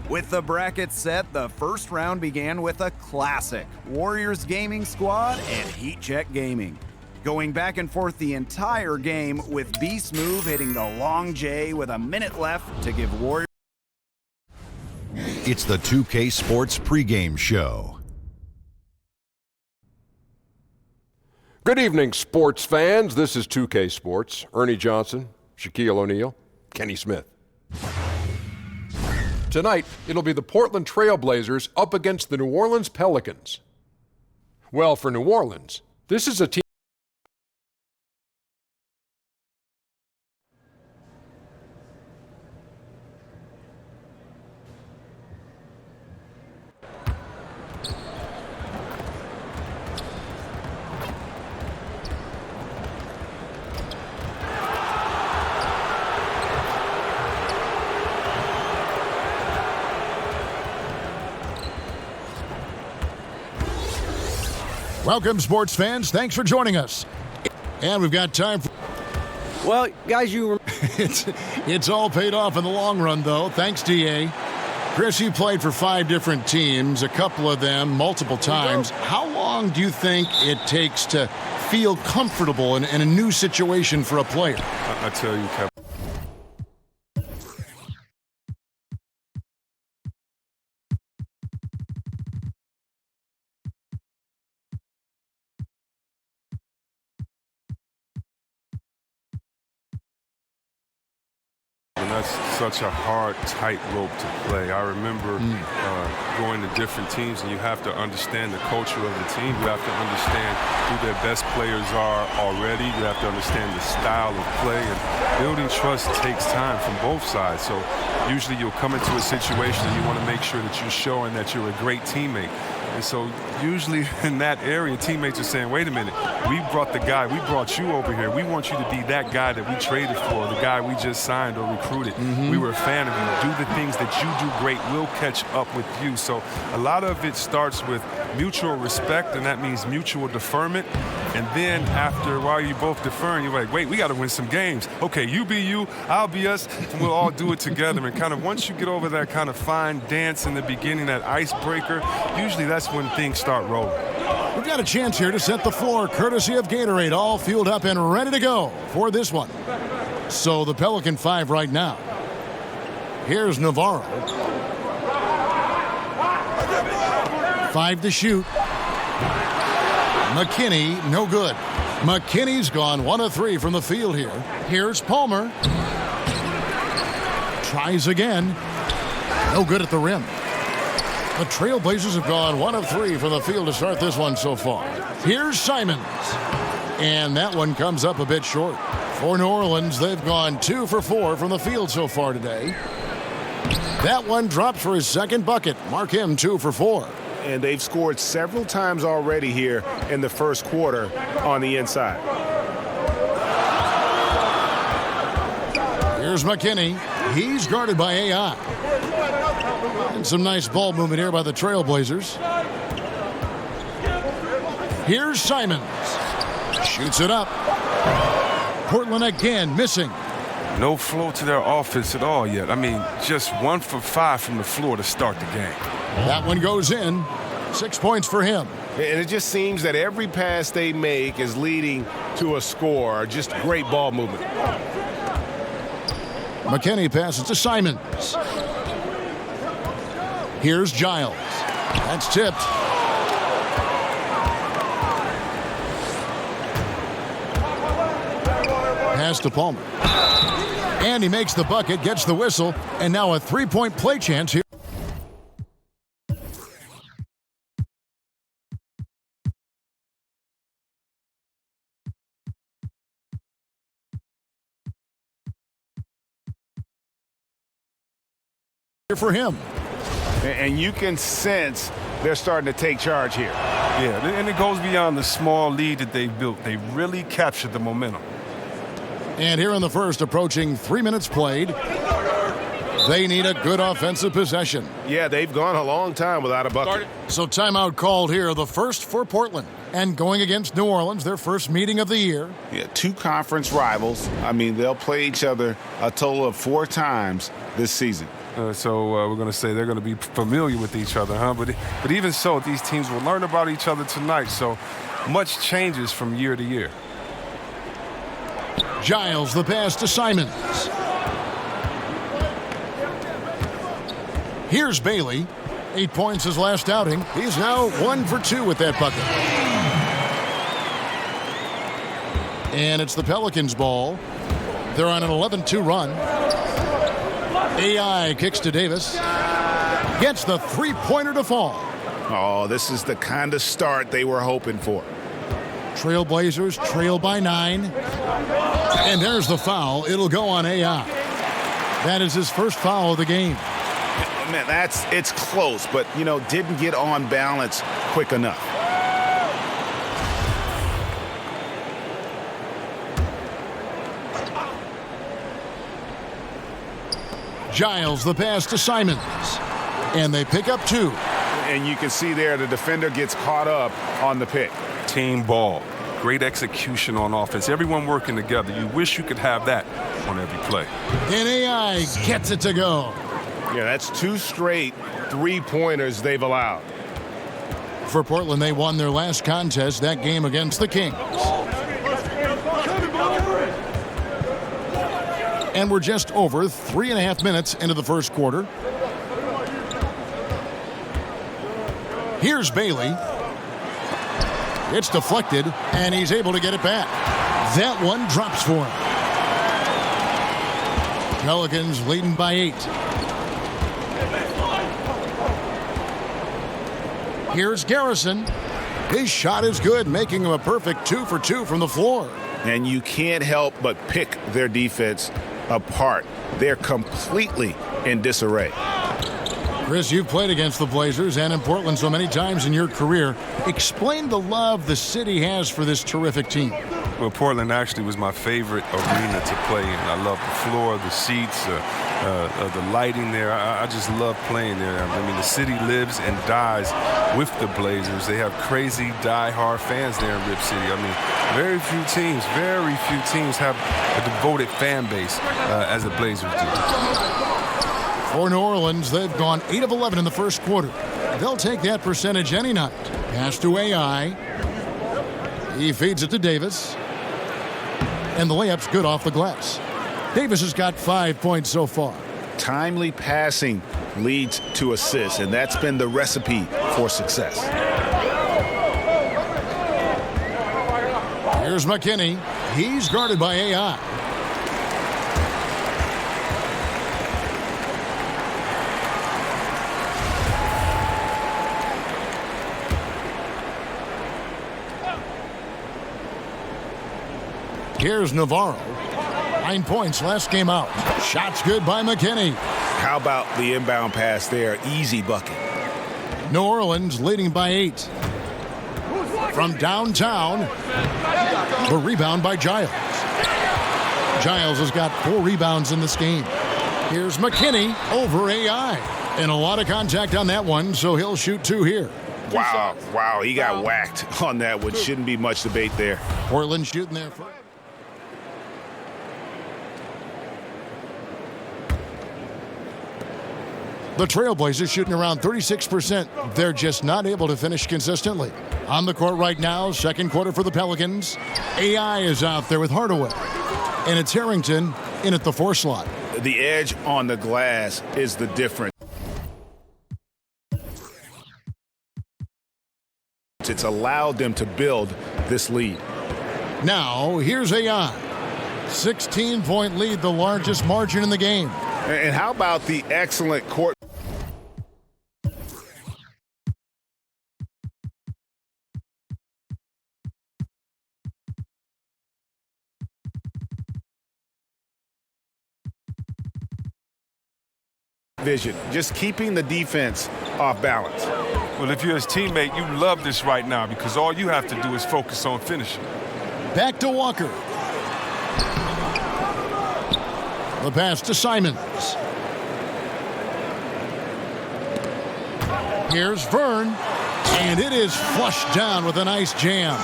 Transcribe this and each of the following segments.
With the bracket set, the first round began with a classic, Warriors Gaming Squad and Heat Check Gaming. Going back and forth the entire game, with Beast Move hitting the long J with a minute left to give Warriors. It's the 2K Sports pregame show. Good evening, sports fans. This is 2K Sports. Ernie Johnson, Shaquille O'Neal, Kenny Smith. Tonight, it'll be the Portland Trail Blazers up against the New Orleans Pelicans. Well, for New Orleans, this is a team. Welcome, sports fans. Thanks for joining us. And we've got time for... Well, guys, it's all paid off in the long run, though. Thanks, DA. Chris, you played for 5 different teams, a couple of them multiple times. How long do you think it takes to feel comfortable in a new situation for a player? I tell you, Kevin. And that's such a hard tightrope to play. I remember going to different teams, and you have to understand the culture of the team. You have to understand who their best players are already. You have to understand the style of play, and building trust takes time from both sides. So usually you'll come into a situation and you want to make sure that you're showing that you're a great teammate. And so usually in that area, teammates are saying, wait a minute, we brought you over here. We want you to be that guy that we traded for, the guy we just signed or recruited. We were a fan of you. Do the things that you do great. We'll catch up with you. So a lot of it starts with mutual respect, and that means mutual deferment. And then while you're both deferring, you're like, wait, we got to win some games. Okay, you be you, I'll be us, and we'll all do it together. And kind of once you get over that kind of fine dance in the beginning, that icebreaker, usually that's when things start rolling. We've got a chance here to set the floor, courtesy of Gatorade, all fueled up and ready to go for this one. So the Pelican 5 right now. Here's Navarro. 5 to shoot. McKinney, no good. McKinney's gone 1 of 3 from the field here. Here's Palmer. Tries again. No good at the rim. The Trailblazers have gone 1 of 3 from the field to start this one so far. Here's Simons. And that one comes up a bit short. For New Orleans, they've gone 2 for 4 from the field so far today. That one drops for his second bucket. Mark him 2 for 4. And they've scored several times already here in the first quarter on the inside. Here's McKinney. He's guarded by AI. And some nice ball movement here by the Trailblazers. Here's Simons. Shoots it up. Portland again missing. No flow to their offense at all yet. I mean, just 1 for 5 from the floor to start the game. That one goes in. 6 points for him. And it just seems that every pass they make is leading to a score. Just great ball movement. McKinney passes to Simons. Here's Giles. That's tipped. Pass to Palmer. And he makes the bucket, gets the whistle, and now a 3-point play chance here. For him. And you can sense they're starting to take charge here. Yeah, and it goes beyond the small lead that they've built. They really captured the momentum. And here in the first, approaching 3 minutes played, they need a good offensive possession. Yeah, they've gone a long time without a bucket. So timeout called here, the first for Portland. And going against New Orleans, their first meeting of the year. Yeah, 2 conference rivals. I mean, they'll play each other a total of 4 times this season. So we're going to say they're going to be familiar with each other, huh? But even so, these teams will learn about each other tonight. So much changes from year to year. Giles, the pass to Simons. Here's Bailey. 8 points his last outing. He's now 1 for 2 with that bucket. And it's the Pelicans' ball. They're on an 11-2 run. AI kicks to Davis. Gets the three-pointer to fall. Oh, this is the kind of start they were hoping for. Trailblazers trail by 9. And there's the foul. It'll go on AI. That is his first foul of the game. Man, it's close, but, didn't get on balance quick enough. Giles, the pass to Simons. And they pick up 2. And you can see there the defender gets caught up on the pick. Team ball. Great execution on offense. Everyone working together. You wish you could have that on every play. And AI gets it to go. Yeah, that's 2 straight three-pointers they've allowed. For Portland, they won their last contest, that game against the Kings. And we're just over 3.5 minutes into the first quarter. Here's Bailey. It's deflected, and he's able to get it back. That one drops for him. Pelicans leading by 8. Here's Garrison. His shot is good, making him a perfect 2 for 2 from the floor. And you can't help but pick their defense apart. They're completely in disarray. Chris, you've played against the Blazers and in Portland so many times in your career. Explain the love the city has for this terrific team. Well, Portland actually was my favorite arena to play in. I love the floor, the seats, the lighting there. I just love playing there. I mean, the city lives and dies with the Blazers. They have crazy, die-hard fans there in Rip City. I mean, very few teams have a devoted fan base as the Blazers do. For New Orleans, they've gone 8 of 11 in the first quarter. They'll take that percentage any night. Pass to AI. He feeds it to Davis. And the layup's good off the glass. Davis has got 5 points so far. Timely passing leads to assists, and that's been the recipe for success. Here's McKinney. He's guarded by AI. Here's Navarro. 9 points last game out. Shots good by McKinney. How about the inbound pass there? Easy bucket. New Orleans leading by 8. From downtown, the rebound by Giles. Giles has got 4 rebounds in this game. Here's McKinney over AI. And a lot of contact on that one, so he'll shoot 2 here. Wow, he got whacked on that one. Shouldn't be much debate there. Portland shooting there first. The Trailblazers shooting around 36%. They're just not able to finish consistently. On the court right now, second quarter for the Pelicans. AI is out there with Hardaway. And it's Harrington in at the 4 slot. The edge on the glass is the difference. It's allowed them to build this lead. Now, here's AI. 16-point lead, the largest margin in the game. And how about the excellent court vision, just keeping the defense off balance. Well, if you're his teammate, you love this right now because all you have to do is focus on finishing. Back to Walker. The pass to Simons. Here's Vern. And it is flushed down with a nice jam.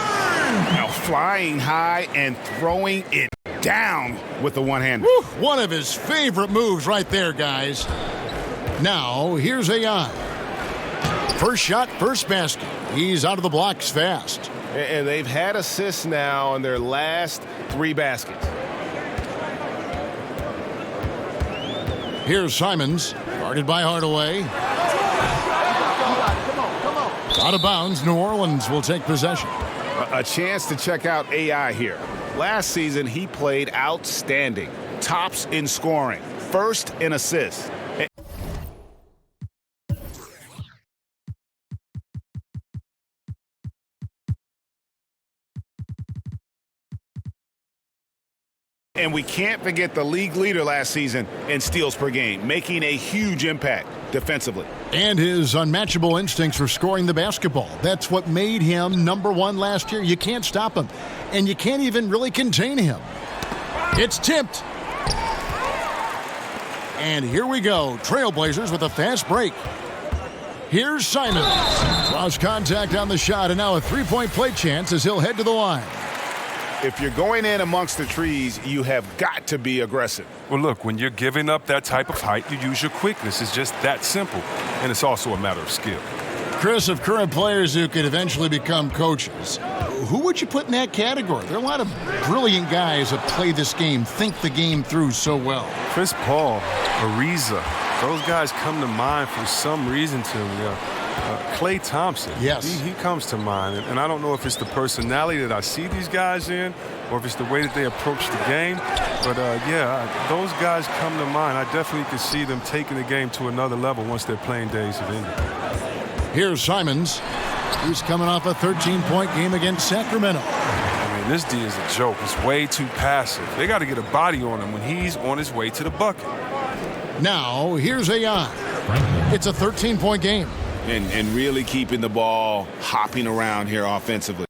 Now flying high and throwing it down with the one-hander. One of his favorite moves right there, guys. Now, here's AI. First shot, first basket. He's out of the blocks fast. And they've had assists now on their last 3 baskets. Here's Simons, guarded by Hardaway. Out of bounds, New Orleans will take possession. A chance to check out AI here. Last season, he played outstanding. Tops in scoring, first in assists. And we can't forget the league leader last season in steals per game, making a huge impact defensively. And his unmatchable instincts for scoring the basketball. That's what made him #1 last year. You can't stop him, and you can't even really contain him. It's tipped. And here we go. Trailblazers with a fast break. Here's Simons. Lost contact on the shot, and now a three-point play chance as he'll head to the line. If you're going in amongst the trees, you have got to be aggressive. Well, look, when you're giving up that type of height, you use your quickness. It's just that simple. And it's also a matter of skill. Chris, of current players who could eventually become coaches, who would you put in that category? There are a lot of brilliant guys that play this game, think the game through so well. Chris Paul, Ariza, those guys come to mind for some reason to me. Klay Thompson, yes, he comes to mind, and I don't know if it's the personality that I see these guys in or if it's the way that they approach the game, but those guys come to mind. I definitely can see them taking the game to another level once their playing days have ended. Here's Simons. He's coming off a 13-point game against Sacramento. I mean, this D is a joke. It's way too passive. They got to get a body on him when he's on his way to the bucket. Now, here's AI. It's a 13-point game. And really keeping the ball hopping around here offensively.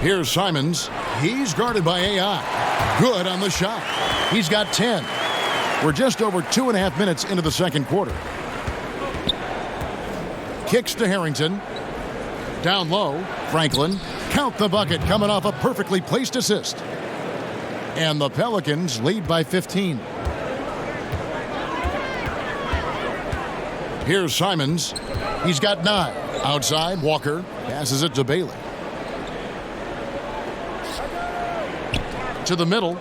Here's Simons. He's guarded by AI. Good on the shot. He's got 10. We're just over 2.5 minutes into the second quarter. Kicks to Harrington. Down low, Franklin. Count the bucket, coming off a perfectly placed assist. And the Pelicans lead by 15. Here's Simons. He's got 9. Outside, Walker passes it to Bailey. To the middle.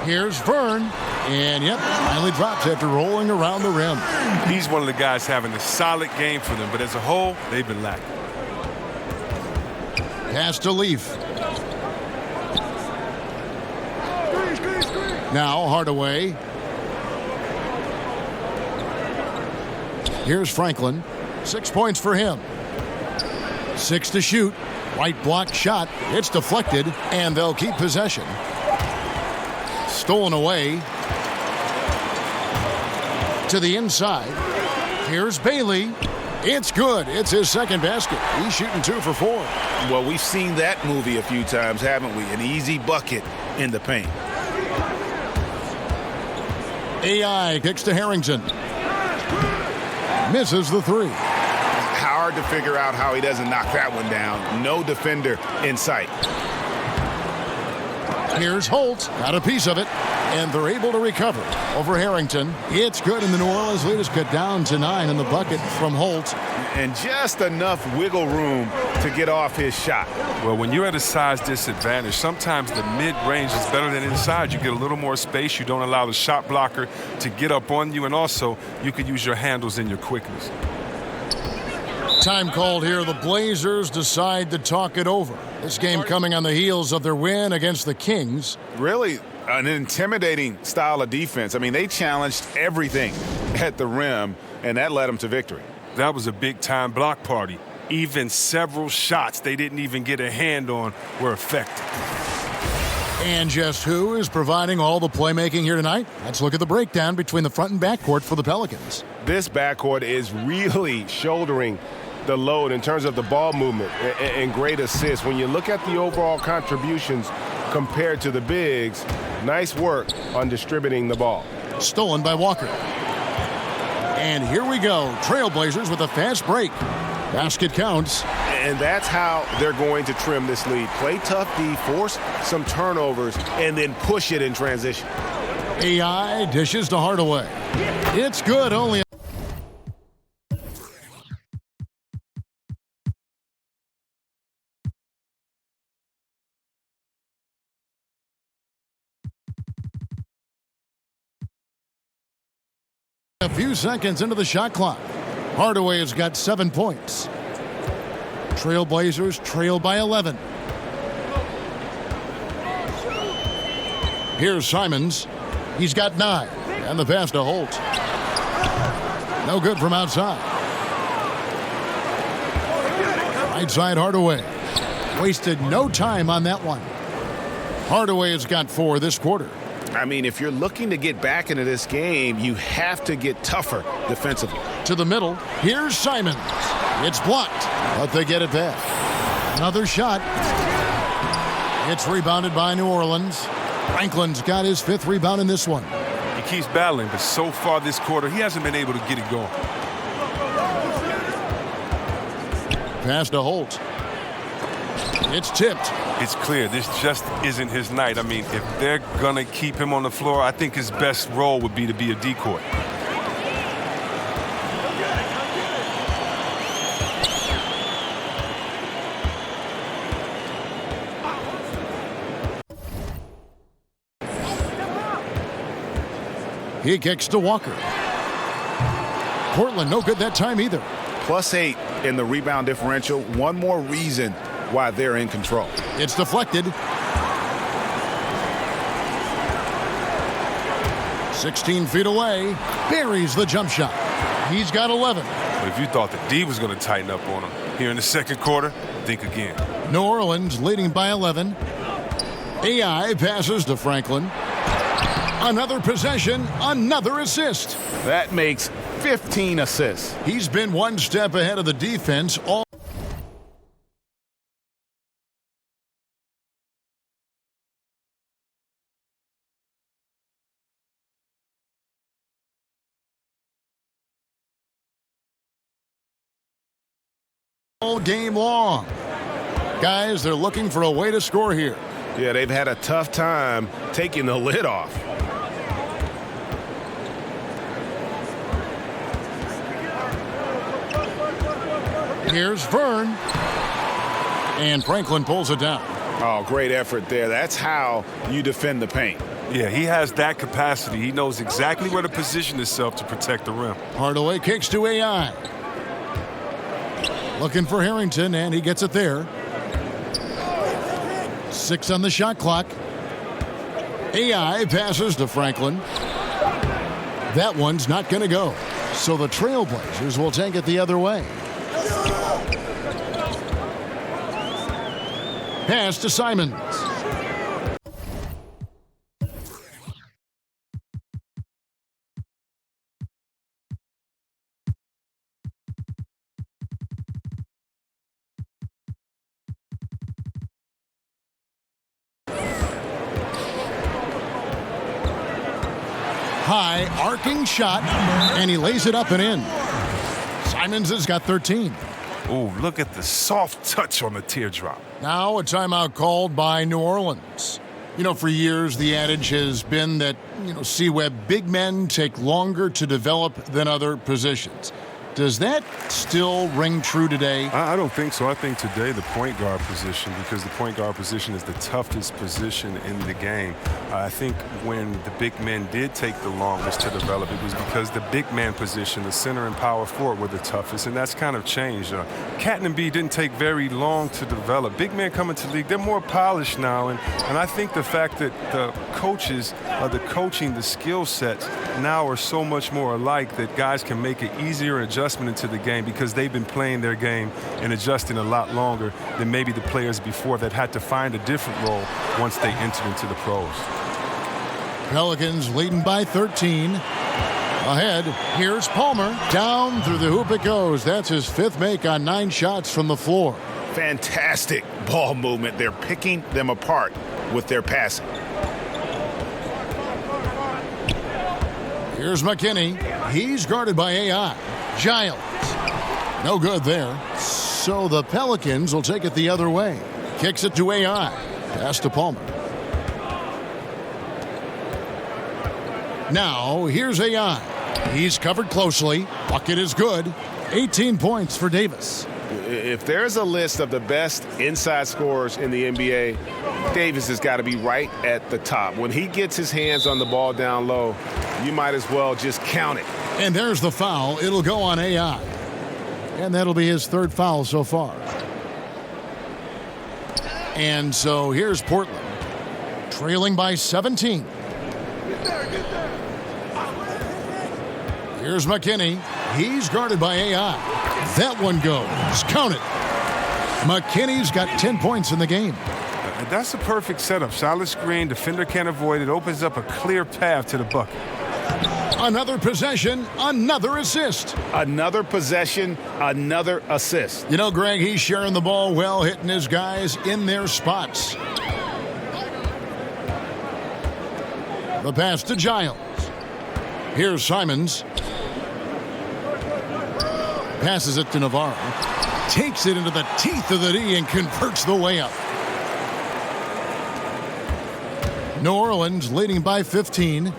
Here's Vern. And, finally drops after rolling around the rim. He's one of the guys having a solid game for them, but as a whole, they've been lacking. Pass to Leaf. Now Hardaway. Here's Franklin. 6 points for him. 6 to shoot. White block shot. It's deflected, and they'll keep possession. Stolen away. To the inside. Here's Bailey. It's good. It's his second basket. He's shooting 2 for 4. Well, we've seen that movie a few times, haven't we? An easy bucket in the paint. AI kicks to Harrington. Misses the 3. Hard to figure out how he doesn't knock that one down. No defender in sight. Here's Holt. Got a piece of it. And they're able to recover over Harrington. It's good, and the New Orleans lead is cut down to 9 in the bucket from Holt. And just enough wiggle room to get off his shot. Well, when you're at a size disadvantage, sometimes the mid-range is better than inside. You get a little more space. You don't allow the shot blocker to get up on you, and also you can use your handles and your quickness. Time called here. The Blazers decide to talk it over. This game coming on the heels of their win against the Kings. Really an intimidating style of defense. I mean, they challenged everything at the rim, and that led them to victory. That was a big-time block party. Even several shots they didn't even get a hand on were effective. And just who is providing all the playmaking here tonight? Let's look at the breakdown between the front and backcourt for the Pelicans. This backcourt is really shouldering the load in terms of the ball movement and great assists. When you look at the overall contributions compared to the bigs, nice work on distributing the ball. Stolen by Walker. And here we go. Trailblazers with a fast break. Basket counts. And that's how they're going to trim this lead. Play tough D, force some turnovers, and then push it in transition. AI dishes to Hardaway. It's good, only a few seconds into the shot clock. Hardaway has got 7 points. Trailblazers trail by 11. Here's Simons. He's got 9. And the pass to Holt. No good from outside. Right side Hardaway. Wasted no time on that one. Hardaway has got 4 this quarter. I mean, if you're looking to get back into this game, you have to get tougher defensively. To the middle. Here's Simons. It's blocked, but they get it back. Another shot. It's rebounded by New Orleans. Franklin's got his 5th rebound in this one. He keeps battling, but so far this quarter, he hasn't been able to get it going. Pass to Holt. It's tipped. It's clear this just isn't his night. I mean, if they're going to keep him on the floor, I think his best role would be to be a decoy. He kicks to Walker. Portland no good that time either. +8 in the rebound differential. One more reason why they're in control. It's deflected. 16 feet away. Buries the jump shot. He's got 11. But if you thought the D was going to tighten up on him here in the second quarter, think again. New Orleans leading by 11. AI passes to Franklin. Another possession, another assist. That makes 15 assists. He's been one step ahead of the defense all game long. Guys, they're looking for a way to score here. Yeah, they've had a tough time taking the lid off. Here's Vern. And Franklin pulls it down. Oh, great effort there. That's how you defend the paint. Yeah, he has that capacity. He knows exactly where to position himself to protect the rim. Hardaway kicks to AI. Looking for Harrington, and he gets it there. 6 on the shot clock. AI passes to Franklin. That one's not going to go. So the Trailblazers will take it the other way. Pass to Simons. High arcing shot, and he lays it up and in. Simons has got 13. Oh, look at the soft touch on the teardrop. Now a timeout called by New Orleans. You know, for years the adage has been that, C-Web, big men take longer to develop than other positions. Does that still ring true today? I don't think so. I think today the point guard position, because the point guard position is the toughest position in the game. I think when the big men did take the longest to develop, it was because the big man position, the center and power forward, were the toughest, and that's kind of changed. Cat and B didn't take very long to develop. Big men coming to the league, they're more polished now, and I think the fact that the coaches, the coaching, the skill sets now are so much more alike that guys can make it easier and adjustment into the game because they've been playing their game and adjusting a lot longer than maybe the players before that had to find a different role once they entered into the pros. Pelicans leading by 13. Ahead, here's Palmer. Down through the hoop it goes. That's his 5th make on 9 shots from the floor. Fantastic ball movement. They're picking them apart with their passing. Here's McKinney. He's guarded by AI. Giles. No good there. So the Pelicans will take it the other way. Kicks it to AI. Pass to Palmer. Now, here's AI. He's covered closely. Bucket is good. 18 points for Davis. If there's a list of the best inside scorers in the NBA, Davis has got to be right at the top. When he gets his hands on the ball down low, you might as well just count it. And there's the foul. It'll go on AI. And that'll be his third foul so far. And so here's Portland, trailing by 17. Here's McKinney. He's guarded by AI. That one goes. Count it. McKinney's got 10 points in the game. That's a perfect setup. Solid screen, defender can't avoid it. Opens up a clear path to the bucket. Another possession, another assist. Another possession, another assist. You know, Greg, he's sharing the ball well, hitting his guys in their spots. The pass to Giles. Here's Simons. Passes it to Navarro. Takes it into the teeth of the D and converts the layup. New Orleans leading by 15.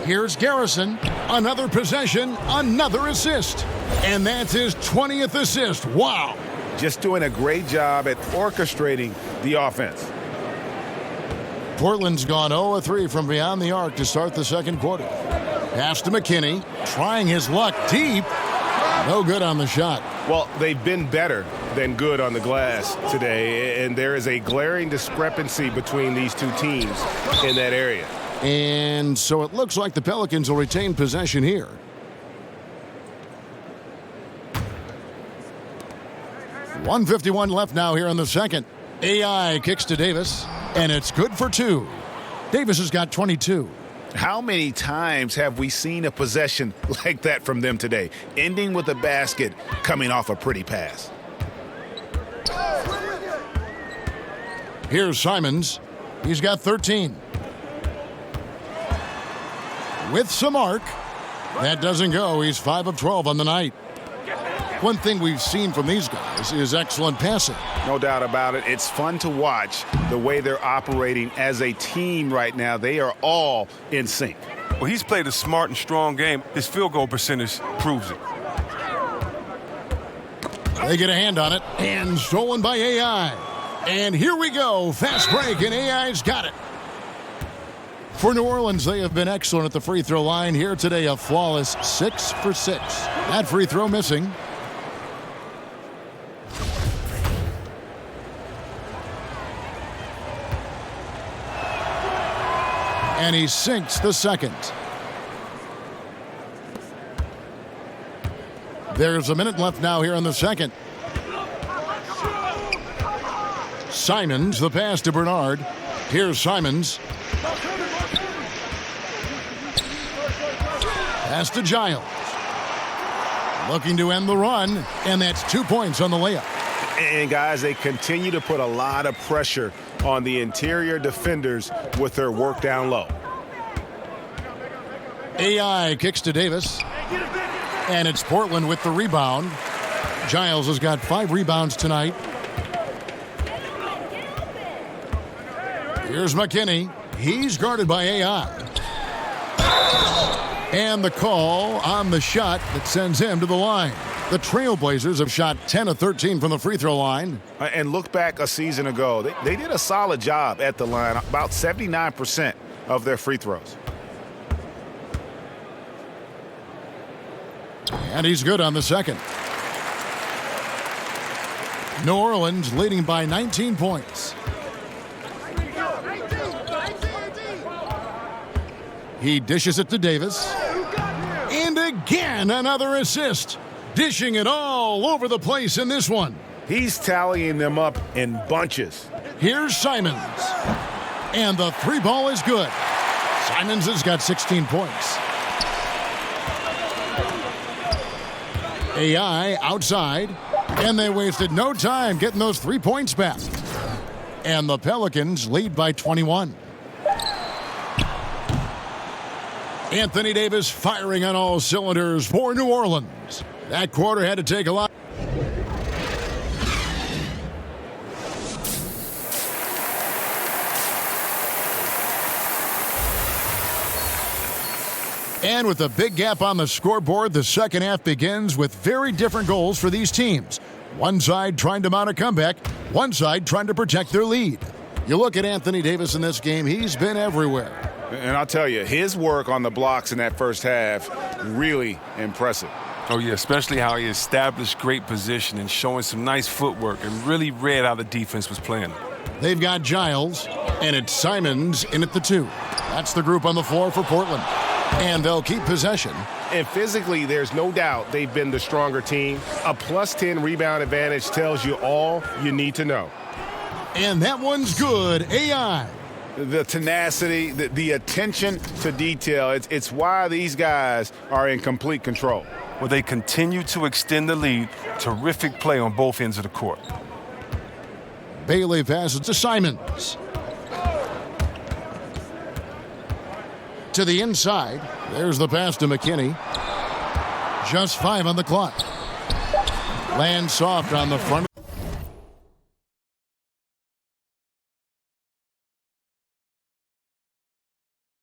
Here's Garrison. Another possession, another assist. And that's his 20th assist. Wow. Just doing a great job at orchestrating the offense. Portland's gone 0-3 from beyond the arc to start the second quarter. Pass to McKinney. Trying his luck deep. No good on the shot. Well, they've been better than good on the glass today, and there is a glaring discrepancy between these two teams in that area. And so it looks like the Pelicans will retain possession here. .151 left now here in the second. AI kicks to Davis, and it's good for two. Davis has got 22. How many times have we seen a possession like that from them today, ending with a basket coming off a pretty pass? Here's Simons. He's got 13. With some arc. That doesn't go. He's 5 of 12 on the night. One thing we've seen from these guys is excellent passing. No doubt about it. It's fun to watch the way they're operating as a team right now. They are all in sync. Well, he's played a smart and strong game. His field goal percentage proves it. They get a hand on it, and stolen by AI. And here we go. Fast break, and AI's got it. For New Orleans, they have been excellent at the free throw line. Here today, a flawless 6 for 6. That free throw missing. And he sinks the second. There's a minute left now here in the second. Simons, the pass to Bernard. Here's Simons. Pass to Giles. Looking to end the run, and that's 2 points on the layup. And guys, they continue to put a lot of pressure on the interior defenders with their work down low. AI kicks to Davis. And it's Portland with the rebound. Giles has got 5 rebounds tonight. Here's McKinney. He's guarded by AI. And the call on the shot that sends him to the line. The Trailblazers have shot 10 of 13 from the free throw line. And look back a season ago. They did a solid job at the line, about 79% of their free throws. And he's good on the second. New Orleans leading by 19 points. He dishes it to Davis. And again, another assist. Dishing it all over the place in this one. He's tallying them up in bunches. Here's Simons. And the 3 ball is good. Simons has got 16 points. AI outside. And they wasted no time getting those 3 points back. And the Pelicans lead by 21. Anthony Davis firing on all cylinders for New Orleans. That quarter had to take a lot. And with a big gap on the scoreboard, the second half begins with very different goals for these teams. One side trying to mount a comeback, one side trying to protect their lead. You look at Anthony Davis in this game, he's been everywhere. And I'll tell you, his work on the blocks in that first half, really impressive. Oh, yeah, especially how he established great position and showing some nice footwork and really read how the defense was playing. They've got Giles, and it's Simons in at the 2. That's the group on the floor for Portland. And they'll keep possession. And physically, there's no doubt they've been the stronger team. A +10 rebound advantage tells you all you need to know. And that one's good. AI. The tenacity, the attention to detail, it's why these guys are in complete control. Well, they continue to extend the lead. Terrific play on both ends of the court. Bailey passes to Simons. To the inside. There's the pass to McKinney. Just 5 on the clock. Lands soft on the front.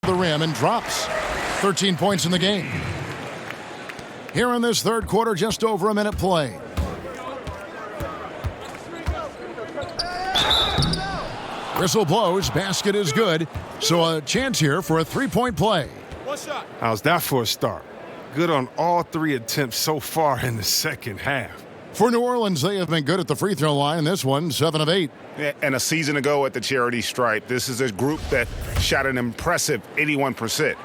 The rim and drops. 13 points in the game. Here in this third quarter, just over a minute play. Whistle blows, basket is good. So a chance here for a three-point play. How's that for a start? Good on all 3 attempts so far in the second half. For New Orleans, they have been good at the free throw line. This one, 7 of 8. And a season ago at the charity stripe, this is a group that shot an impressive 81%.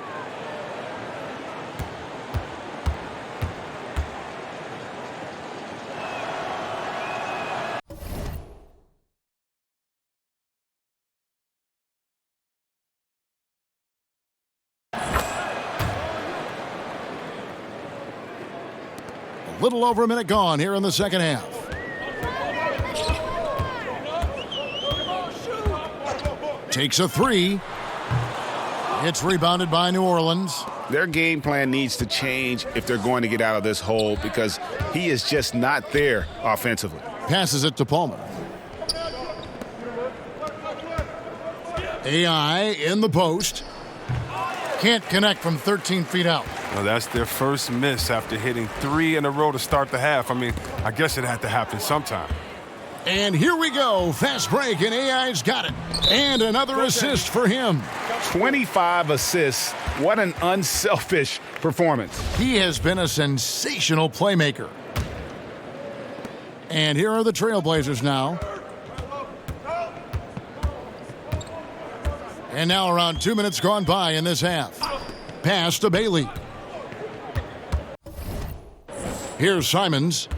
A little over a minute gone here in the second half. Takes a 3. It's rebounded by New Orleans. Their game plan needs to change if they're going to get out of this hole because he is just not there offensively. Passes it to Palmer. AI in the post. Can't connect from 13 feet out. Well, that's their first miss after hitting 3 in a row to start the half. I mean, I guess it had to happen sometime. And here we go. Fast break, and AI's got it. And another assist for him. 25 assists. What an unselfish performance. He has been a sensational playmaker. And here are the Trailblazers now. And now around 2 minutes gone by in this half. Pass to Bailey. Here's Simons.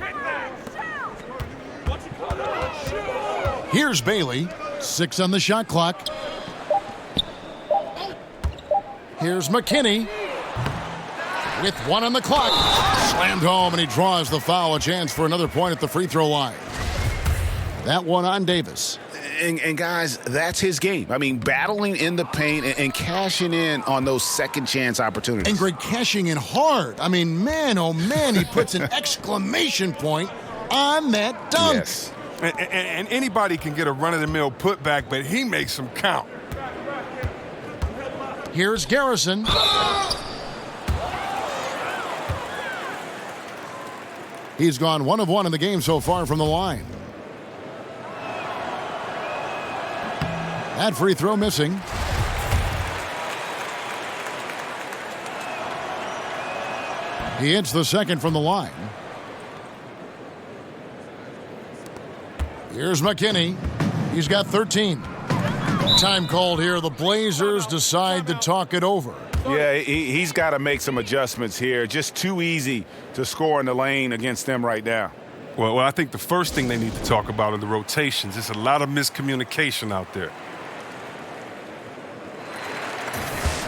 Here's Bailey. 6 on the shot clock. Here's McKinney. With 1 on the clock. Slammed home, and he draws the foul. A chance for another point at the free throw line. That one on Davis. And guys, that's his game. I mean, battling in the paint and cashing in on those second chance opportunities. And Greg cashing in hard. I mean, man, oh man, he puts an exclamation point on that dunk. Yes. And anybody can get a run-of-the-mill putback, but he makes them count. Here's Garrison. He's gone 1 of 1 in the game so far from the line. That free throw missing. He hits the second from the line. Here's McKinney. He's got 13. Time called here. The Blazers decide to talk it over. Yeah, he's got to make some adjustments here. Just too easy to score in the lane against them right now. Well, I think the first thing they need to talk about are the rotations. There's a lot of miscommunication out there.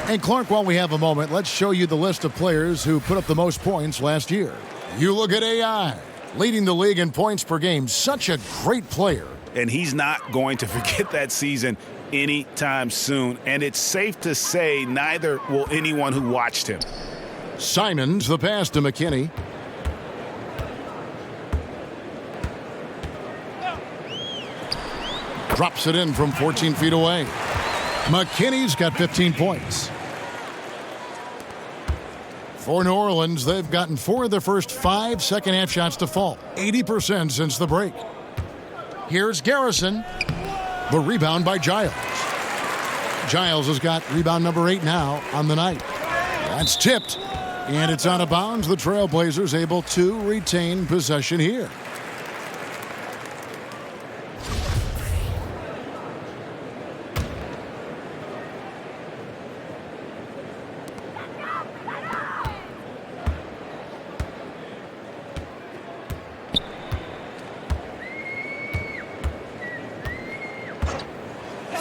And Clark, while we have a moment, let's show you the list of players who put up the most points last year. You look at AI, leading the league in points per game. Such a great player. And he's not going to forget that season anytime soon. And it's safe to say neither will anyone who watched him. Simons, the pass to McKinney. Drops it in from 14 feet away. McKinney's got 15 points. For New Orleans, they've gotten 4 of their first 5 second-half shots to fall. 80% since the break. Here's Garrison. The rebound by Giles. Giles has got rebound number 8 now on the night. That's tipped, and it's out of bounds. The Trailblazers able to retain possession here.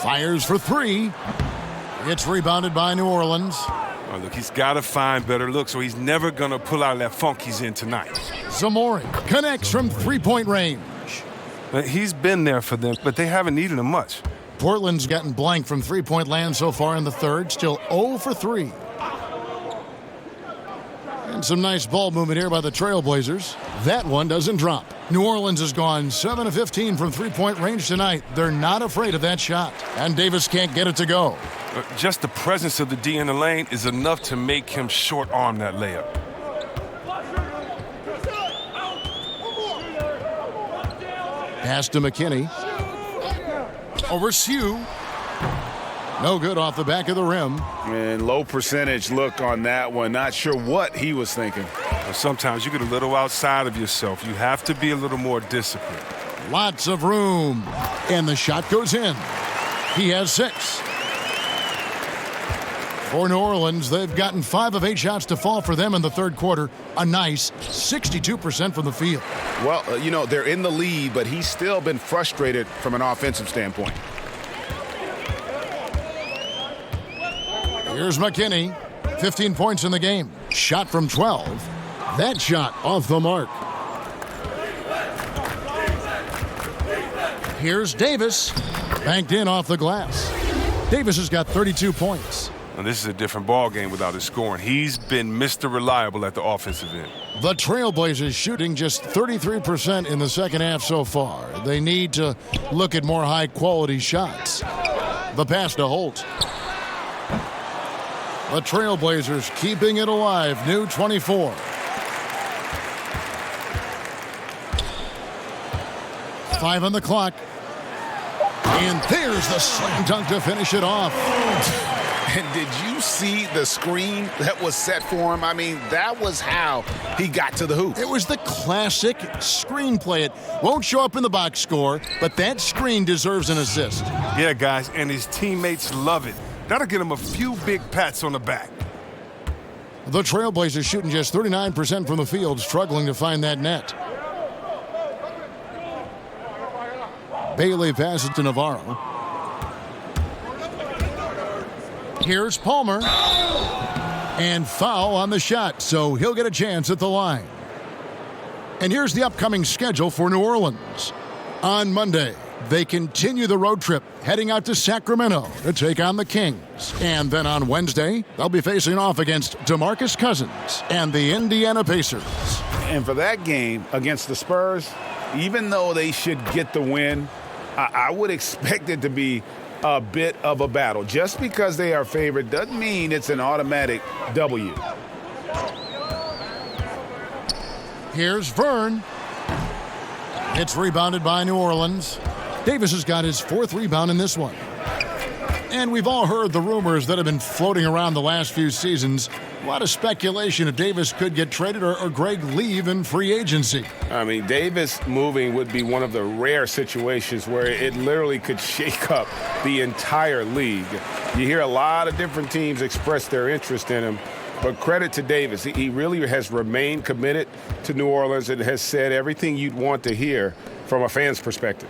Fires for 3. It's rebounded by New Orleans. Oh, look, he's got to find better looks, or he's never going to pull out that funk he's in tonight. Zamori connects from three-point range. He's been there for them, but they haven't needed him much. Portland's gotten blank from three-point land so far in the third. Still 0 for 3. And some nice ball movement here by the Trailblazers. That one doesn't drop. New Orleans has gone 7 of 15 from three-point range tonight. They're not afraid of that shot. And Davis can't get it to go. Just the presence of the D in the lane is enough to make him short-arm that layup. Pass to McKinney. Over Sue. No good off the back of the rim. And low percentage look on that one. Not sure what he was thinking. Sometimes you get a little outside of yourself. You have to be a little more disciplined. Lots of room. And the shot goes in. He has 6. For New Orleans, they've gotten 5 of 8 shots to fall for them in the third quarter. A nice 62% from the field. Well, they're in the lead, but he's still been frustrated from an offensive standpoint. Here's McKinney. 15 points in the game. Shot from 12. That shot off the mark. Here's Davis. Banked in off the glass. Davis has got 32 points. And this is a different ball game without his scoring. He's been Mr. Reliable at the offensive end. The Trailblazers shooting just 33% in the second half so far. They need to look at more high-quality shots. The pass to Holt. The Trailblazers keeping it alive. New 24. Five on the clock. And there's the slam dunk to finish it off. And did you see the screen that was set for him? I mean, that was how he got to the hoop. It was the classic screenplay. It won't show up in the box score, but that screen deserves an assist. Yeah, guys, and his teammates love it. That'll get him a few big pats on the back. The Trailblazers shooting just 39% from the field, struggling to find that net. Bailey passes to Navarro. Here's Palmer. And foul on the shot, so he'll get a chance at the line. And here's the upcoming schedule for New Orleans. On Monday, they continue the road trip, heading out to Sacramento to take on the Kings. And then on Wednesday, they'll be facing off against DeMarcus Cousins and the Indiana Pacers. And for that game against the Spurs, even though they should get the win, I would expect it to be a bit of a battle. Just because they are favored doesn't mean it's an automatic W. Here's Vern. It's rebounded by New Orleans. Davis has got his 4th rebound in this one. And we've all heard the rumors that have been floating around the last few seasons. A lot of speculation if Davis could get traded or Greg leave in free agency. I mean, Davis moving would be one of the rare situations where it literally could shake up the entire league. You hear a lot of different teams express their interest in him. But credit to Davis. He really has remained committed to New Orleans and has said everything you'd want to hear from a fan's perspective.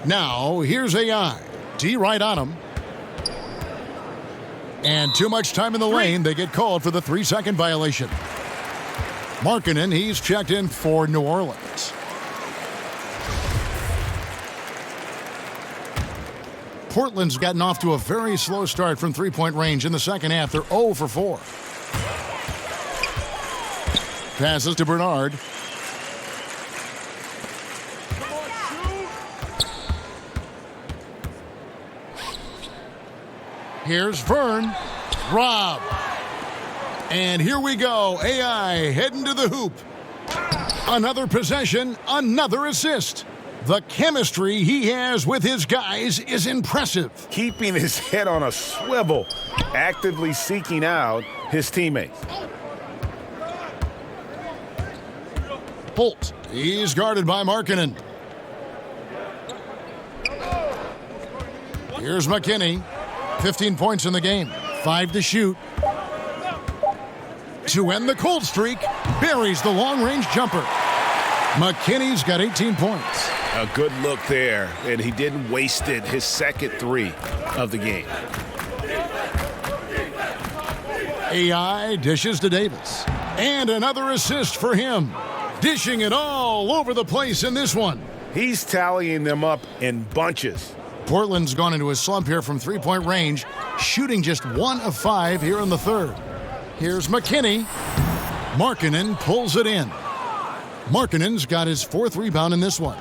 Now, here's AI. D right on him. And too much time in the lane. They get called for the 3-second violation. Markkanen, he's checked in for New Orleans. Portland's gotten off to a very slow start from three-point range in the second half. They're 0 for 4. Passes to Bernard. Here's Vern. Rob. And here we go. AI heading to the hoop. Another possession, another assist. The chemistry he has with his guys is impressive. Keeping his head on a swivel, actively seeking out his teammates. Holt. He's guarded by Markkanen. Here's McKinney. 15 points in the game. 5 to shoot. To end the cold streak, buries the long-range jumper. McKinney's got 18 points. A good look there, and he didn't waste it. His second three of the game. AI dishes to Davis. And another assist for him. Dishing it all over the place in this one. He's tallying them up in bunches. Portland's gone into a slump here from three-point range, shooting just 1 of 5 here in the third. Here's McKinney. Markkanen pulls it in. Markkanen's got his 4th rebound in this one.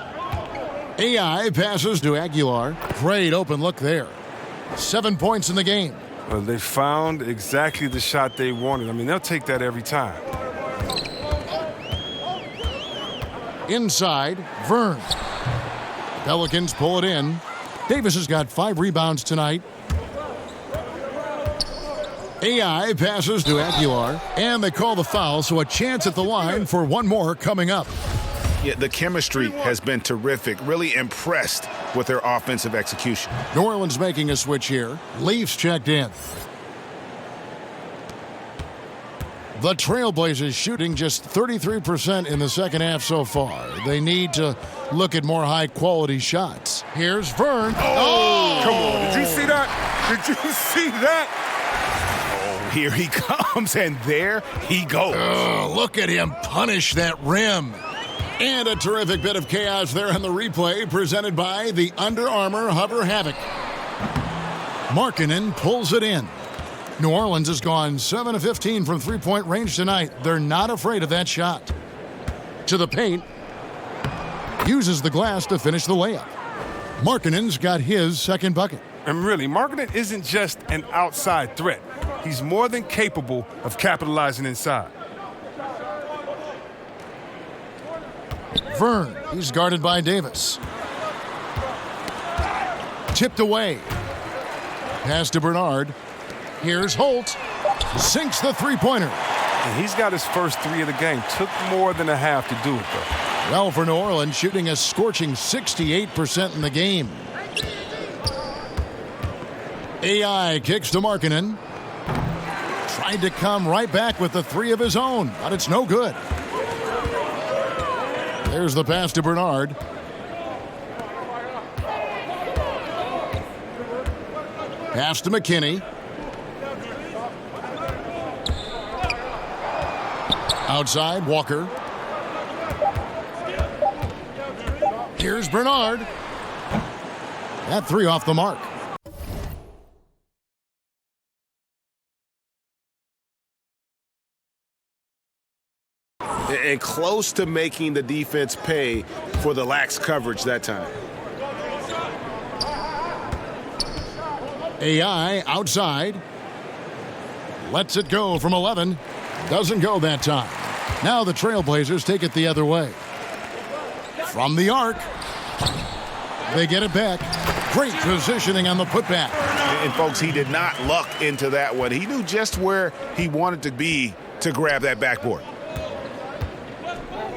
AI passes to Aguilar. Great open look there. 7 points in the game. Well, they found exactly the shot they wanted. I mean, they'll take that every time. Inside, Vern. Pelicans pull it in. Davis has got 5 rebounds tonight. AI passes to Aguilar, and they call the foul, so a chance at the line for one more coming up. Yeah, the chemistry has been terrific. Really impressed with their offensive execution. New Orleans making a switch here. Leafs checked in. The Trailblazers shooting just 33% in the second half so far. They need to look at more high-quality shots. Here's Vern. Oh! Come on, did you see that? Did you see that? Here he comes, and there he goes. Look at him punish that rim. And a terrific bit of chaos there on the replay presented by the Under Armour Hover Havoc. Markkanen pulls it in. New Orleans has gone 7 of 15 from three-point range tonight. They're not afraid of that shot. To the paint. Uses the glass to finish the layup. Markkanen's got his second bucket. And really, Markkanen isn't just an outside threat. He's more than capable of capitalizing inside. Vern, he's guarded by Davis. Tipped away. Pass to Bernard. Here's Holt. Sinks the three-pointer. And he's got his first 3 of the game. Took more than a half to do it, though. Well, for New Orleans, shooting a scorching 68% in the game. AI kicks to Markkanen. Tried to come right back with the 3 of his own, but it's no good. There's the pass to Bernard. Pass to McKinney. Outside, Walker. Here's Bernard. That 3 off the mark. And close to making the defense pay for the lax coverage that time. AI outside. Lets it go from 11. Doesn't go that time. Now the Trailblazers take it the other way. From the arc. They get it back. Great positioning on the putback. And folks, he did not luck into that one. He knew just where he wanted to be to grab that backboard.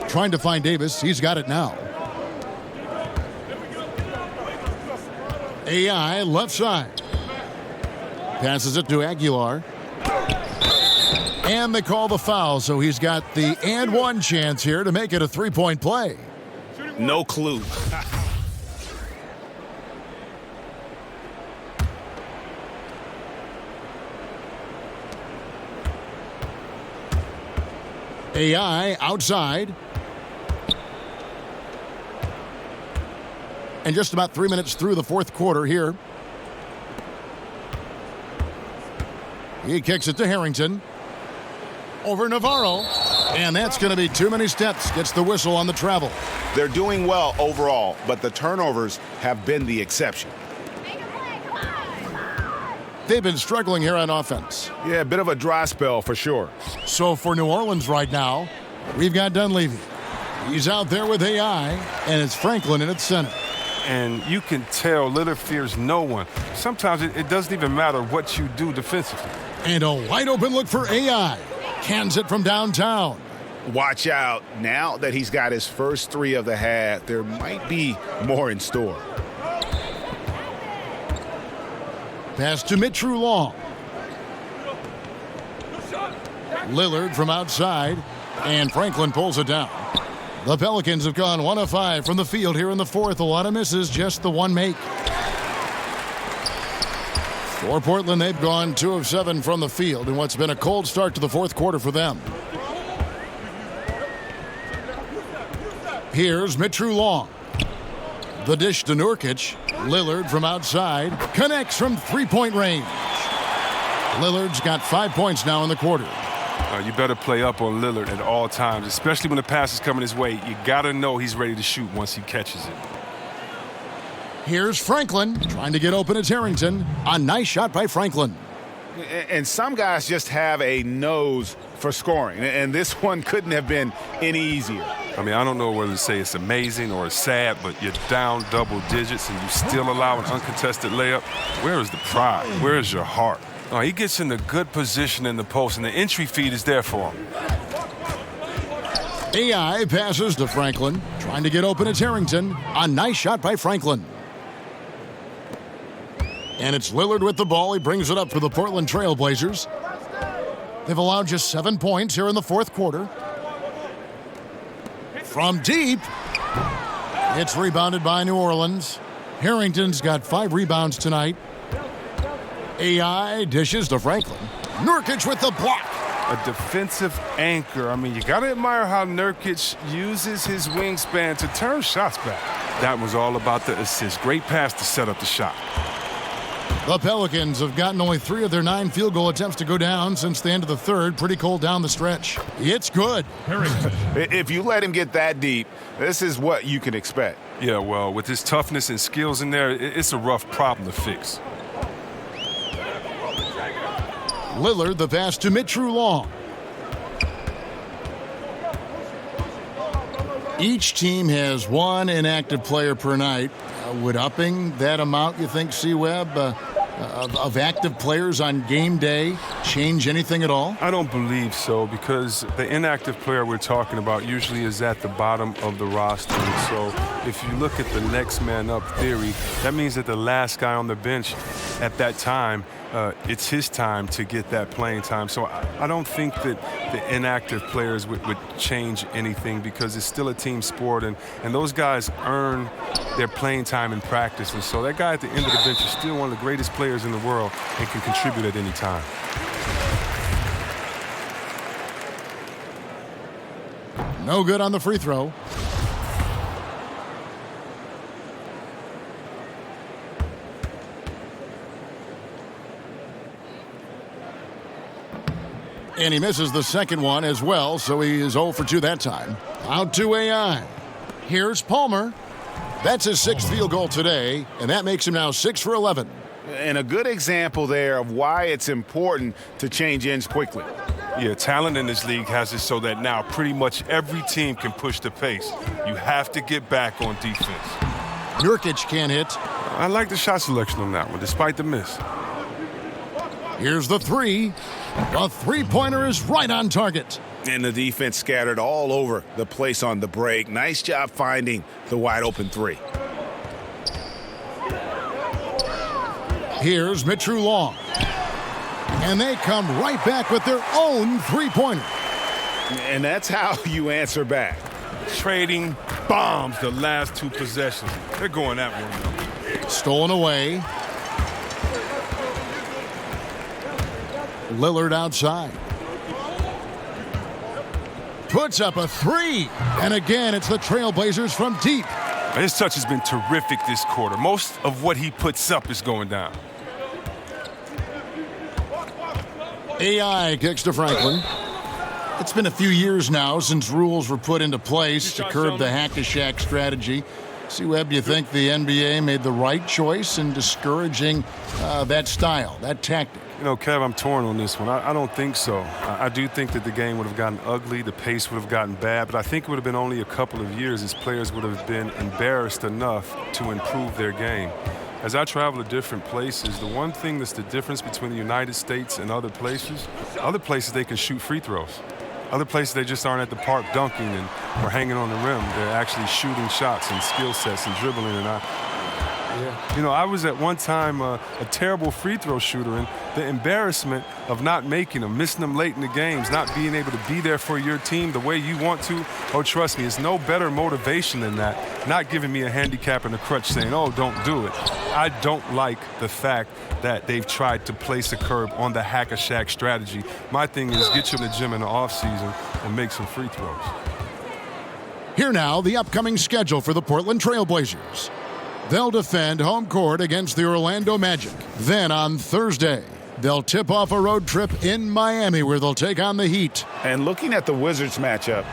Trying to find Davis. He's got it now. AI left side. Passes it to Aguilar. And they call the foul, so he's got the and one chance here to make it a three-point play. No clue. AI outside. And just about 3 minutes through the fourth quarter here. He kicks it to Harrington. Over Navarro. And that's going to be too many steps. Gets the whistle on the travel. They're doing well overall, but the turnovers have been the exception. They've been struggling here on offense. Yeah, a bit of a dry spell for sure. So for New Orleans right now, we've got Dunleavy. He's out there with AI, and it's Franklin in its center. And you can tell Lillard fears no one. Sometimes it doesn't even matter what you do defensively. And a wide open look for AI. Cans it from downtown. Watch out. Now that he's got his first three of the half, there might be more in store. Pass to Mitru Long. Lillard from outside, and Franklin pulls it down. The Pelicans have gone 1 of 5 from the field here in the fourth. A lot of misses, just the one make. For Portland, they've gone 2 of 7 from the field in what's been a cold start to the fourth quarter for them. Here's Mitru Long. The dish to Nurkic. Lillard from outside connects from three-point range. Lillard's got 5 points now in the quarter. You better play up on Lillard at all times, especially when the pass is coming his way. You got to know he's ready to shoot once he catches it. Here's Franklin trying to get open at Harrington. A nice shot by Franklin. And some guys just have a nose for scoring, and this one couldn't have been any easier. I mean, I don't know whether to say it's amazing or it's sad, but you're down double digits and you still allow an uncontested layup. Where is the pride? Where is your heart? Oh, he gets in a good position in the post, and the entry feed is there for him. AI passes to Franklin, trying to get open at Harrington. A nice shot by Franklin. And it's Lillard with the ball. He brings it up for the Portland Trail Blazers. They've allowed just 7 points here in the fourth quarter. From deep, it's rebounded by New Orleans. Harrington's got 5 rebounds tonight. AI dishes to Franklin. Nurkic with the block. A defensive anchor. I mean, you got to admire how Nurkic uses his wingspan to turn shots back. That was all about the assist. Great pass to set up the shot. The Pelicans have gotten only 3 of their 9 field goal attempts to go down since the end of the third. Pretty cold down the stretch. It's good. If you let him get that deep, this is what you can expect. Yeah, well, with his toughness and skills in there, it's a rough problem to fix. Lillard, the pass to Mitru Long. Each team has 1 inactive player per night. Would upping that amount, you think, C-Webb, of active players on game day change anything at all? I don't believe so, because the inactive player we're talking about usually is at the bottom of the roster. And so if you look at the next man up theory, that means that the last guy on the bench at that time, it's his time to get that playing time. So I don't think that the inactive players would change anything, because it's still a team sport, and those guys earn their playing time in practice. And so that guy at the end of the bench is still one of the greatest players in the world and can contribute at any time. No good on the free throw. And he misses the second one as well, so he is 0 for 2 that time. Out to AI. Here's Palmer. That's his 6th field goal today, and that makes him now 6 for 11. And a good example there of why it's important to change ends quickly. Yeah, talent in this league has it so that now pretty much every team can push the pace. You have to get back on defense. Nurkic can't hit. I like the shot selection on that one, despite the miss. Here's the 3. The three-pointer is right on target. And the defense scattered all over the place on the break. Nice job finding the wide-open 3. Here's Mitru Long. And they come right back with their own three-pointer. And that's how you answer back. Trading bombs the last 2 possessions. They're going that one, though. Stolen away. Lillard outside. Puts up a 3. And again, it's the Trailblazers from deep. His touch has been terrific this quarter. Most of what he puts up is going down. AI kicks to Franklin. It's been a few years now since rules were put into place to curb the hack-a-shack strategy. C-Web, do you think the NBA made the right choice in discouraging that style, that tactic? You know, Kev, I'm torn on this one. I don't think so. I do think that the game would have gotten ugly, the pace would have gotten bad, but I think it would have been only a couple of years as players would have been embarrassed enough to improve their game. As I travel to different places, the one thing that's the difference between the United States and other places they can shoot free throws. Other places, they just aren't at the park dunking or hanging on the rim. They're actually shooting shots and skill sets and dribbling. And I was at one time a terrible free throw shooter, and the embarrassment of not making them, missing them late in the games, not being able to be there for your team the way you want to, oh, trust me, it's no better motivation than that. Not giving me a handicap and a crutch saying, oh, don't do it. I don't like the fact that they've tried to place a curb on the hack-a-shack strategy. My thing is get you in the gym in the offseason and make some free throws. Here now, the upcoming schedule for the Portland Trail Blazers. They'll defend home court against the Orlando Magic. Then on Thursday, they'll tip off a road trip in Miami where they'll take on the Heat. And looking at the Wizards matchup,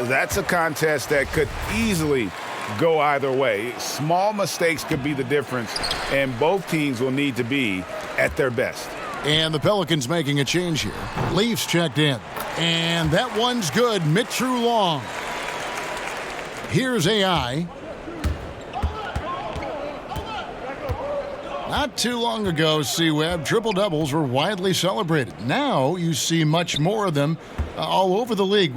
that's a contest that could easily go either way. Small mistakes could be the difference, and both teams will need to be at their best. And the Pelicans making a change here. Leafs checked in. And that one's good. Mitru Long. Here's AI. Not too long ago, C-Web, triple-doubles were widely celebrated. Now you see much more of them all over the league.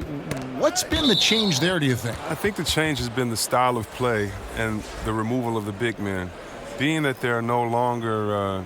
What's been the change there, do you think? I think the change has been the style of play and the removal of the big man. Being that there are no longer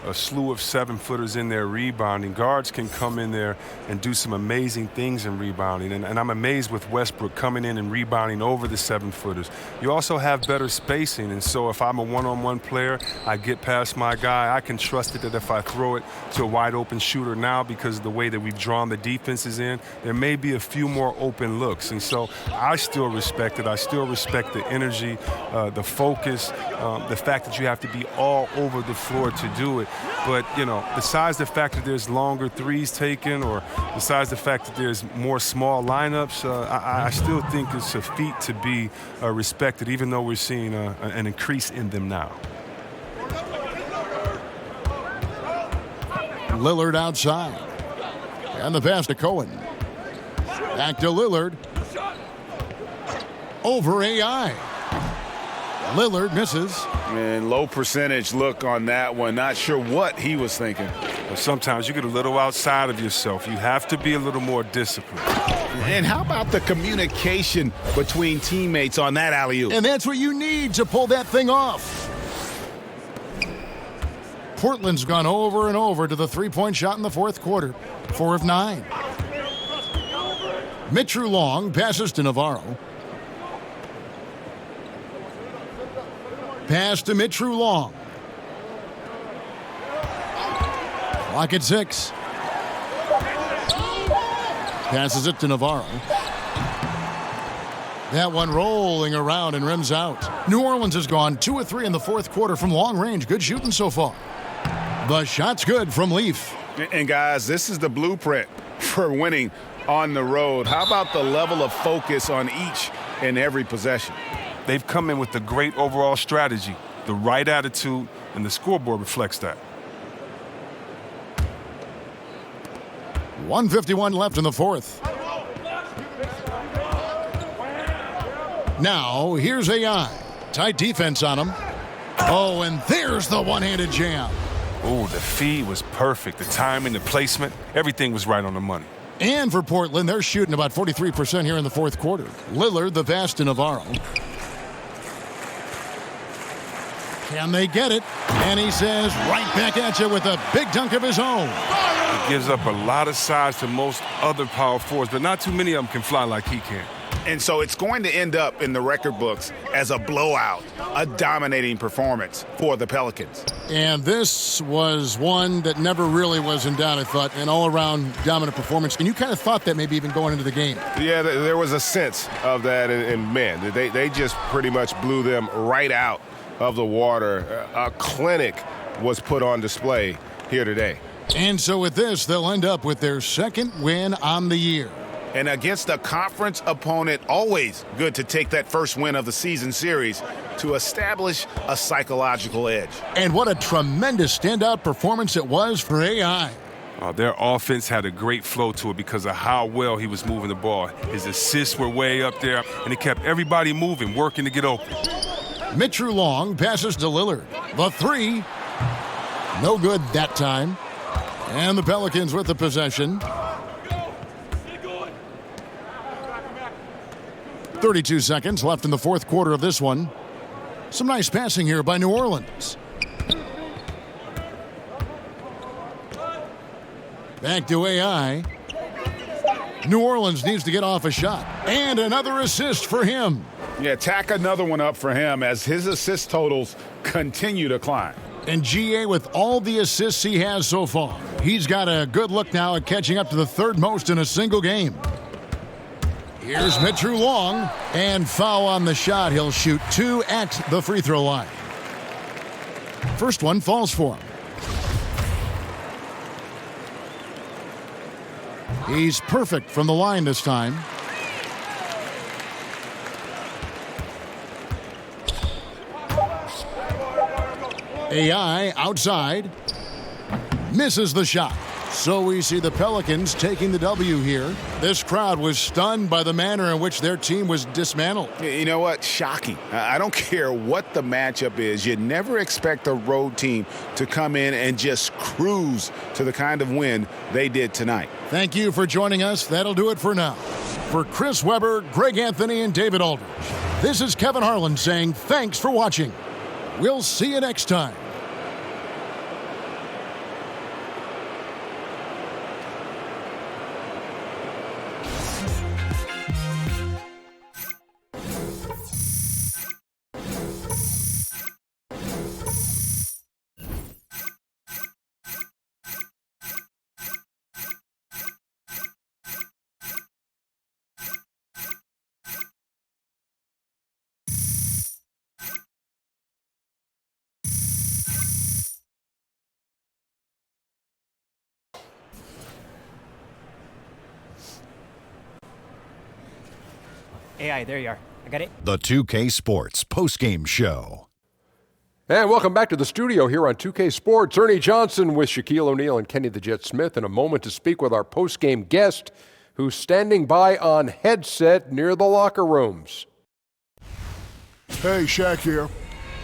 a slew of 7-footers in there rebounding, guards can come in there and do some amazing things in rebounding. And I'm amazed with Westbrook coming in and rebounding over the 7-footers. You also have better spacing, and so if I'm a one-on-one player, I get past my guy. I can trust it that if I throw it to a wide-open shooter now, because of the way that we've drawn the defenses in, there may be a few more open looks. And so I still respect it. I still respect the energy, the focus, the fact that you have to be all over the floor to do it. But, besides the fact that there's longer threes taken, or besides the fact that there's more small lineups, I still think it's a feat to be respected, even though we're seeing an increase in them now. Lillard outside. And the pass to Cohen. Back to Lillard. Over AI. Lillard misses. And low percentage look on that one. Not sure what he was thinking. Sometimes you get a little outside of yourself. You have to be a little more disciplined. And how about the communication between teammates on that alley-oop? And that's what you need to pull that thing off. Portland's gone over and over to the three-point shot in the fourth quarter. 4 of 9. Mitru Long passes to Navarro. Pass to Mitru Long. Clock at 6. Passes it to Navarro. That one rolling around and rims out. New Orleans has gone 2 of 3 in the fourth quarter from long range. Good shooting so far. The shot's good from Leaf. And guys, this is the blueprint for winning on the road. How about the level of focus on each and every possession? They've come in with a great overall strategy, the right attitude, and the scoreboard reflects that. 1:51 left in the fourth. Now, here's AI. Tight defense on him. Oh, and there's the one-handed jam. Oh, the feed was perfect. The timing, the placement, everything was right on the money. And for Portland, they're shooting about 43% here in the fourth quarter. Lillard, the pass to Navarro. Can they get it? And he says, right back at you with a big dunk of his own. He gives up a lot of size to most other power forwards, but not too many of them can fly like he can. And so it's going to end up in the record books as a blowout, a dominating performance for the Pelicans. And this was one that never really was in doubt, I thought, an all-around dominant performance. And you kind of thought that maybe even going into the game. Yeah, there was a sense of that, and man, they just pretty much blew them right out of the water. A clinic was put on display here today. And so with this, they'll end up with their second win on the year. And against a conference opponent, always good to take that first win of the season series to establish a psychological edge. And what a tremendous standout performance it was for AI. Their offense had a great flow to it because of how well he was moving the ball. His assists were way up there, and it kept everybody moving, working to get open. Mitchell Long passes to Lillard. The three. No good that time. And the Pelicans with the possession. 32 seconds left in the fourth quarter of this one. Some nice passing here by New Orleans. Back to AI. New Orleans needs to get off a shot. And another assist for him. Yeah, tack another one up for him as his assist totals continue to climb. And GA, with all the assists he has so far, he's got a good look now at catching up to the third most in a single game. Here's Mitchell Long, and foul on the shot. He'll shoot 2 at the free throw line. First one falls for him. He's perfect from the line this time. AI outside. Misses the shot. So we see the Pelicans taking the W here. This crowd was stunned by the manner in which their team was dismantled. You know what? Shocking. I don't care what the matchup is. You never expect a road team to come in and just cruise to the kind of win they did tonight. Thank you for joining us. That'll do it for now. For Chris Webber, Greg Anthony, and David Aldridge, this is Kevin Harlan saying thanks for watching. We'll see you next time. AI, there you are. I got it. The 2K Sports postgame show. And welcome back to the studio here on 2K Sports. Ernie Johnson with Shaquille O'Neal and Kenny the Jet Smith in a moment to speak with our postgame guest who's standing by on headset near the locker rooms. Hey, Shaq here.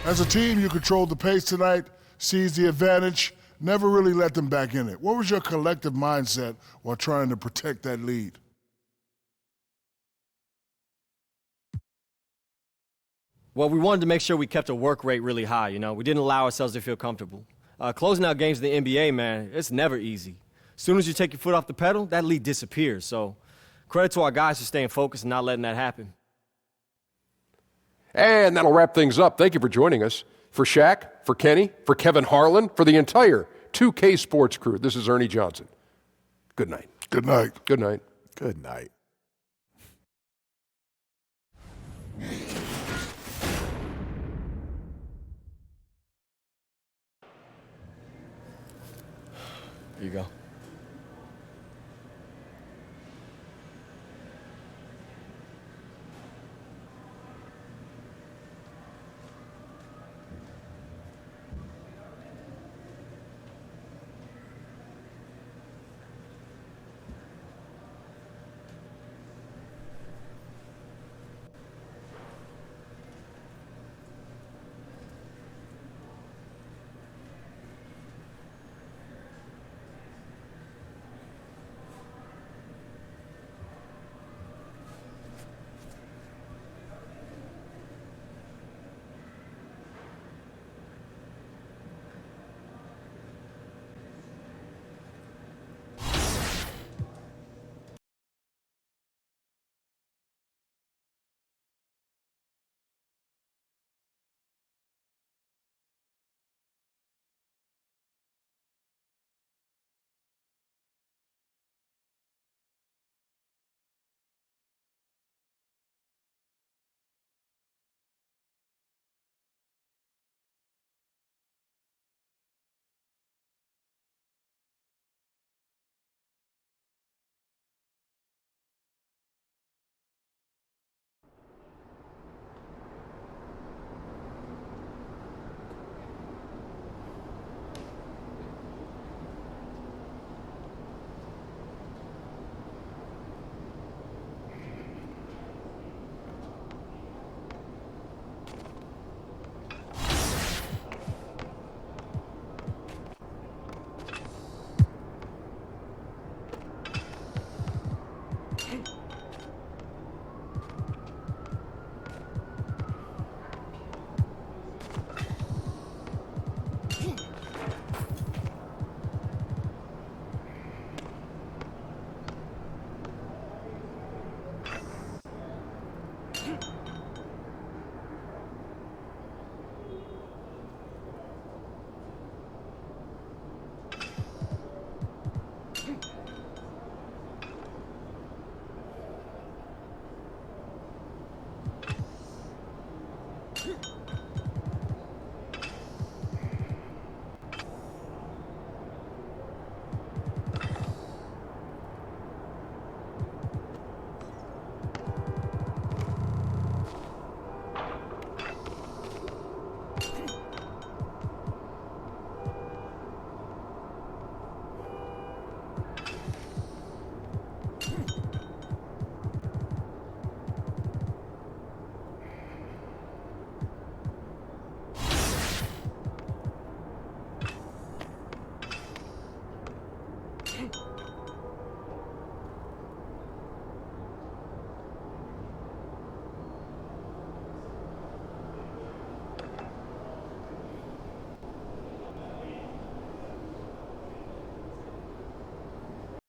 As a team, you controlled the pace tonight, seized the advantage, never really let them back in it. What was your collective mindset while trying to protect that lead? Well, we wanted to make sure we kept the work rate really high, you know. We didn't allow ourselves to feel comfortable. Closing out games in the NBA, man, it's never easy. As soon as you take your foot off the pedal, that lead disappears. So credit to our guys for staying focused and not letting that happen. And that'll wrap things up. Thank you for joining us. For Shaq, for Kenny, for Kevin Harlan, for the entire 2K Sports crew, this is Ernie Johnson. Good night. Good night. Good night. Good night. Here you go.